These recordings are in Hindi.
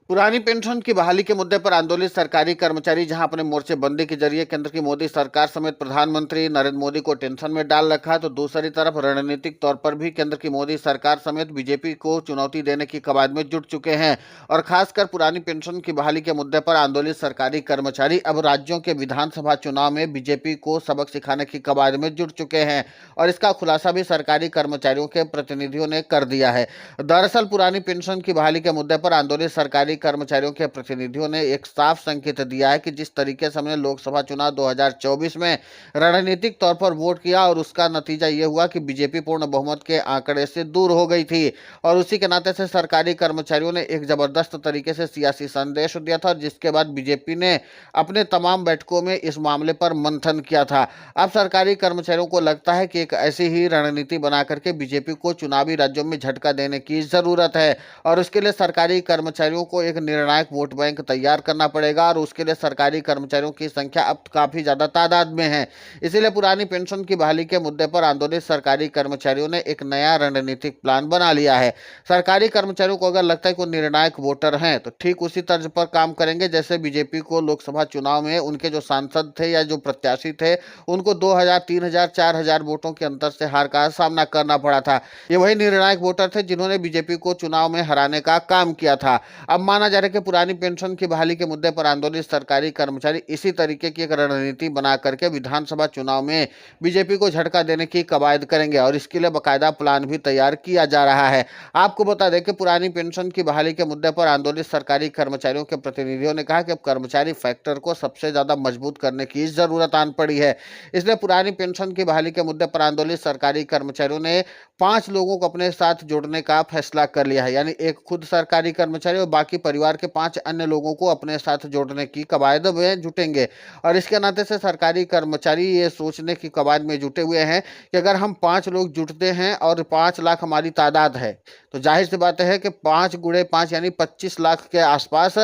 पुरानी पेंशन की बहाली के मुद्दे पर आंदोलित सरकारी कर्मचारी जहां अपने मोर्चेबंदी के जरिए केंद्र की मोदी सरकार समेत प्रधानमंत्री नरेंद्र मोदी को टेंशन में डाल रखा है, तो दूसरी तरफ रणनीतिक तौर पर भी केंद्र की मोदी सरकार समेत बीजेपी को चुनौती देने की कवायद में जुट चुके हैं। और खासकर पुरानी पेंशन की बहाली के मुद्दे पर आंदोलित सरकारी कर्मचारी अब राज्यों के विधानसभा चुनाव में बीजेपी को सबक सिखाने की कवायद में जुट चुके हैं। और इसका खुलासा भी सरकारी कर्मचारियों के प्रतिनिधियों ने कर दिया है। दरअसल पुरानी पेंशन की बहाली के मुद्दे पर आंदोलित सरकारी कर्मचारियों के प्रतिनिधियों ने एक साफ संकेत दिया है कि जिस तरीके से हमने लोकसभा चुनाव 2024 में रणनीतिक तौर पर वोट किया और उसका नतीजा यह हुआ कि बीजेपी पूर्ण बहुमत के आंकड़े से दूर हो गई थी। और उसी के नाते से सरकारी कर्मचारियों ने एक जबरदस्त तरीके से सियासी संदेश दिया था, जिसके बाद बीजेपी ने अपने तमाम बैठकों में इस मामले पर मंथन किया था। अब सरकारी कर्मचारियों को लगता है कि एक ऐसी ही रणनीति बना करके बीजेपी को चुनावी राज्यों में झटका देने की जरूरत है। और उसके लिए सरकारी कर्मचारियों को एक निर्णायक वोट बैंक तैयार करना पड़ेगा, और उसके लिए सरकारी कर्मचारियों की संख्या अब काफी ज्यादा तादाद में है। इसीलिए पुरानी पेंशन की बहाली के मुद्दे पर आंदोलित सरकारी कर्मचारियों ने एक नया रणनीतिक प्लान बना लिया है। सरकारी कर्मचारियों को अगर लगता है कि वो निर्णायक वोटर हैं, तो ठीक उसी तर्ज पर काम करेंगे जैसे बीजेपी को लोकसभा चुनाव में उनके जो सांसद थे या जो प्रत्याशी थे उनको 2000, 3000, 4000 वोटों के अंतर से हार का सामना करना पड़ा था। ये वही निर्णायक वोटर थे जिन्होंने बीजेपी को चुनाव में हराने का काम किया था। अब माना जा रहा है कि पुरानी पेंशन की बहाली के मुद्दे पर आंदोलित सरकारी कर्मचारी इसी तरीके की एक रणनीति बना करके विधानसभा चुनाव में बीजेपी को झटका देने की कवायद करेंगे, और इसके लिए बाकायदा प्लान भी तैयार किया जा रहा है। आपको बता दें कि पुरानी पेंशन की बहाली के मुद्दे पर आंदोलित सरकारी कर्मचारियों के प्रतिनिधियों ने कहा कि अब कर्मचारी फैक्टर को सबसे ज्यादा मजबूत करने की जरूरत आन पड़ी है। इसलिए पुरानी पेंशन की बहाली के मुद्दे पर आंदोलित सरकारी कर्मचारियों ने 5 लोगों को अपने साथ जोड़ने का फैसला कर लिया है। यानी एक खुद सरकारी कर्मचारी और बाकी परिवार के 5 अन्य लोगों को अपने साथ जोड़ने की कवायद में जुटेंगे। और इसके नाते से सरकारी कर्मचारी ये सोचने की कवायद में जुटे हुए हैं कि अगर हम 5 लोग जुटते हैं और 5 लाख हमारी तादाद है, तो जाहिर सी बात है कि 5 गुणे 5 यानी 25 लाख के आसपास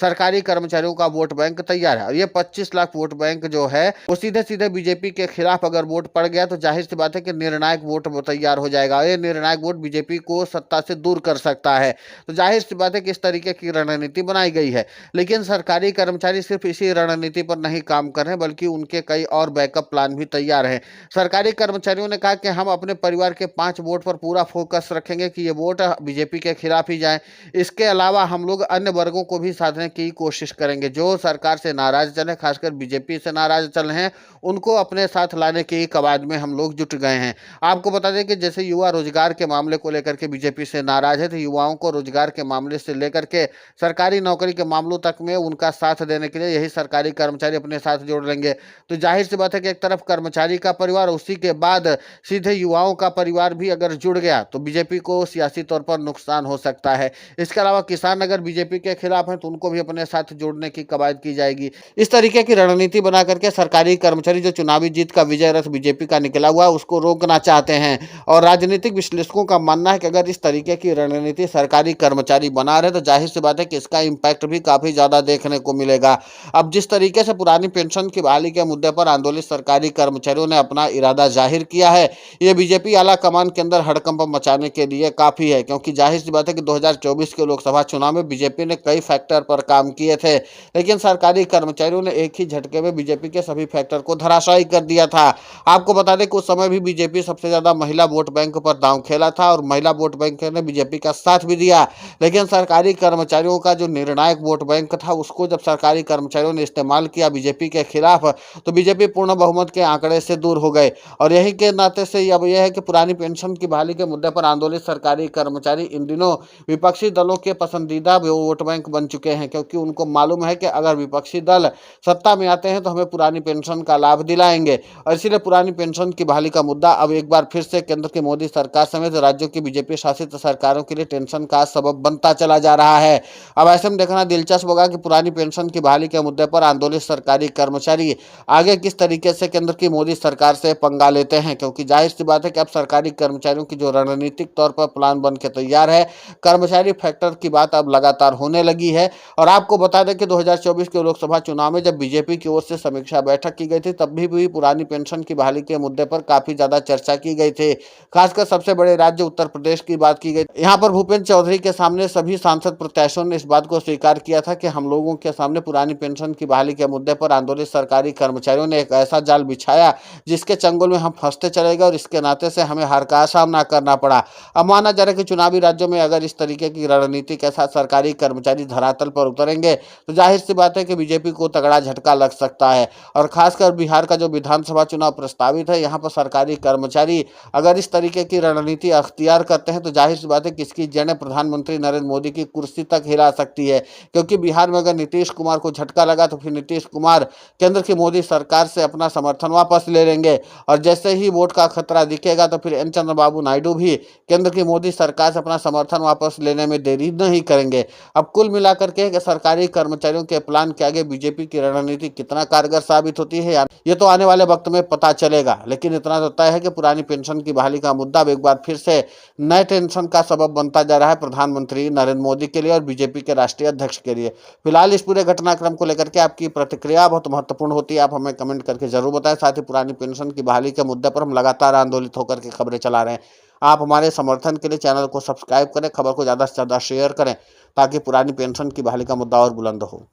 सरकारी कर्मचारियों का वोट बैंक तैयार है। और ये 25 लाख वोट बैंक जो है वो सीधे सीधे बीजेपी के खिलाफ अगर वोट पड़ गया तो जाहिर सी बात है कि निर्णायक वोट तैयार हो जाएगा। ये निर्णायक वोट बीजेपी को सत्ता से दूर कर सकता है। तो जाहिर सी बात है कि इस तरीके की रणनीति बनाई गई है। लेकिन सरकारी कर्मचारी सिर्फ इसी रणनीति पर नहीं काम कर रहे हैं, बल्कि उनके कई और बैकअप प्लान भी तैयार हैं। सरकारी कर्मचारियों ने कहा कि हम अपने परिवार के 5 वोट पर पूरा फोकस रखेंगे कि ये वोट बीजेपी के खिलाफ ही जाए। इसके अलावा हम लोग अन्य वर्गों को भी साधने की कोशिश करेंगे जो सरकार से नाराज चले, खासकर बीजेपी से नाराज चल रहे हैं, उनको अपने साथ लाने की कवायद में हम लोग जुट गए हैं। आपको बता दें कि जैसे युवा रोजगार के मामले को लेकर के बीजेपी से नाराज है, तो युवाओं को रोजगार के मामले से लेकर के सरकारी नौकरी के मामलों तक में उनका साथ देने के लिए यही सरकारी कर्मचारी अपने साथ जोड़ लेंगे। तो जाहिर सी बात है कि एक तरफ कर्मचारी का परिवार, उसी के बाद सीधे युवाओं का परिवार भी अगर जुड़ गया तो बीजेपी को सियासी तौर पर नुकसान हो सकता है। इसके अलावा किसान अगर बीजेपी के खिलाफ हैं तो उनको भी अपने साथ जोड़ने की कवायद की जाएगी। इस तरीके की रणनीति बना करके सरकारी कर्मचारी जो चुनावी जीत का विजय रथ बीजेपी का निकला हुआ है उसको रोकना चाहते हैं। और राजनीतिक विश्लेषकों का मानना है कि अगर इस तरीके की रणनीति सरकारी कर्मचारी बना रहे तो जाहिर सी बात है कि इसका इम्पैक्ट भी काफी ज्यादा देखने को मिलेगा। अब जिस तरीके से पुरानी पेंशन की बहाली के मुद्दे पर आंदोलित सरकारी कर्मचारियों ने अपना इरादा जाहिर किया है, ये बीजेपी आला कमान के अंदर हड़कंप मचाने के लिए काफी है। क्योंकि जाहिर सी बात है कि 2024 के लोकसभा चुनाव में बीजेपी ने कई फैक्टर पर काम किए थे, लेकिन सरकारी कर्मचारियों ने एक ही झटके में बीजेपी के सभी फैक्टर को धराशायी कर दिया था। आपको बता दें कि उस समय भी बीजेपी सबसे ज्यादा महिला वोट बैंक पर दांव खेला था और महिला वोट बैंक ने बीजेपी का साथ भी दिया। लेकिन सरकारी कर्मचारियों का जो निर्णायक वोट बैंक था उसको जब सरकारी कर्मचारियों ने इस्तेमाल किया बीजेपी के खिलाफ, तो बीजेपी पूर्ण बहुमत के आंकड़े से दूर हो गए। और यही के नाते से अब यह है कि पुरानी पेंशन की बहाली के मुद्दे पर आंदोलित सरकारी कर्मचारी इन दिनों विपक्षी दलों के पसंदीदा वोट बैंक बन चुके हैं, क्योंकि उनको मालूम है कि अगर विपक्षी दल सत्ता में आते हैं तो हमें पुरानी पेंशन का लाभ दिलाएंगे। और इसीलिए पुरानी पेंशन की बहाली का मुद्दा अब एक बार फिर से केंद्र की मोदी सरकार समेत राज्यों की बीजेपी शासित सरकारों के लिए टेंशन का सबब बनता चला जा रहा है। अब ऐसे में देखना दिलचस्प होगा कि पुरानी पेंशन की बहाली के मुद्दे पर आंदोलित सरकारी कर्मचारी आगे किस तरीके से केंद्र की मोदी सरकार से पंगा लेते हैं। क्योंकि जाहिर सी बात है कि अब सरकारी कर्मचारियों की जो रणनीतिक तौर पर प्लान बन के तैयार है, कर्मचारी फैक्टर की बात अब लगातार होने लगी है। और आपको बता दें कि 2024 के लोकसभा चुनाव में जब बीजेपी की ओर से समीक्षा बैठक की गई थी तब भी पुरानी पेंशन की बहाली के मुद्दे पर काफी ज्यादा चर्चा की गई थी। खासकर सबसे बड़े राज्य उत्तर प्रदेश की बात की गई। यहाँ पर भूपेंद्र चौधरी के सामने सभी सांसद प्रत्याशी प्रत्याशियों ने इस बात को स्वीकार किया था कि हम लोगों के सामने पुरानी पेंशन की बहाली के मुद्दे पर आंदोलित सरकारी कर्मचारियों ने एक ऐसा जाल बिछाया जिसके चंगुल में हम फंसते चले गए और इसके नाते से हमें हार का सामना करना पड़ा। अब माना जा रहा है कि चुनावी राज्यों में अगर इस तरीके की रणनीति के साथ सरकारी कर्मचारी धरातल पर उतरेंगे तो जाहिर सी बात है कि बीजेपी को तगड़ा झटका लग सकता है। और खासकर बिहार का जो विधानसभा चुनाव प्रस्तावित है, यहाँ पर सरकारी कर्मचारी अगर इस तरीके की रणनीति अख्तियार करते हैं तो जाहिर सी बात है कि इसकी जड़ें प्रधानमंत्री नरेंद्र मोदी की कुर्सी तक हिला सकती है। क्योंकि बिहार में अगर नीतीश कुमार को झटका लगा तो फिर नीतीश कुमार केंद्र की मोदी सरकार से अपना समर्थन वापस ले लेंगे और जैसे ही वोट का खतरा दिखेगा तो फिर एन चंद्रबाबू नायडू भी केंद्र की मोदी सरकार से अपना समर्थन वापस लेने में देरी नहीं करेंगे। अब कुल मिलाकर के सरकारी कर्मचारियों के प्लान के आगे बीजेपी की रणनीति कितना कारगर साबित होती है ये तो आने वाले वक्त में पता चलेगा। लेकिन इतना तो तय है कि पुरानी पेंशन की बहाली का मुद्दा अब एक बार फिर से नए टेंशन का सबब बनता जा रहा है प्रधानमंत्री नरेंद्र मोदी के लिए और बीजेपी के राष्ट्रीय अध्यक्ष के लिए। फिलहाल इस पूरे घटनाक्रम को लेकर के आपकी प्रतिक्रिया बहुत महत्वपूर्ण होती है, आप हमें कमेंट करके जरूर बताएं। साथ ही पुरानी पेंशन की बहाली के मुद्दे पर हम लगातार आंदोलित होकर के खबरें चला रहे हैं। आप हमारे समर्थन के लिए चैनल को सब्सक्राइब करें, खबर को ज़्यादा से ज़्यादा शेयर करें ताकि पुरानी पेंशन की बहाली का मुद्दा और बुलंद हो।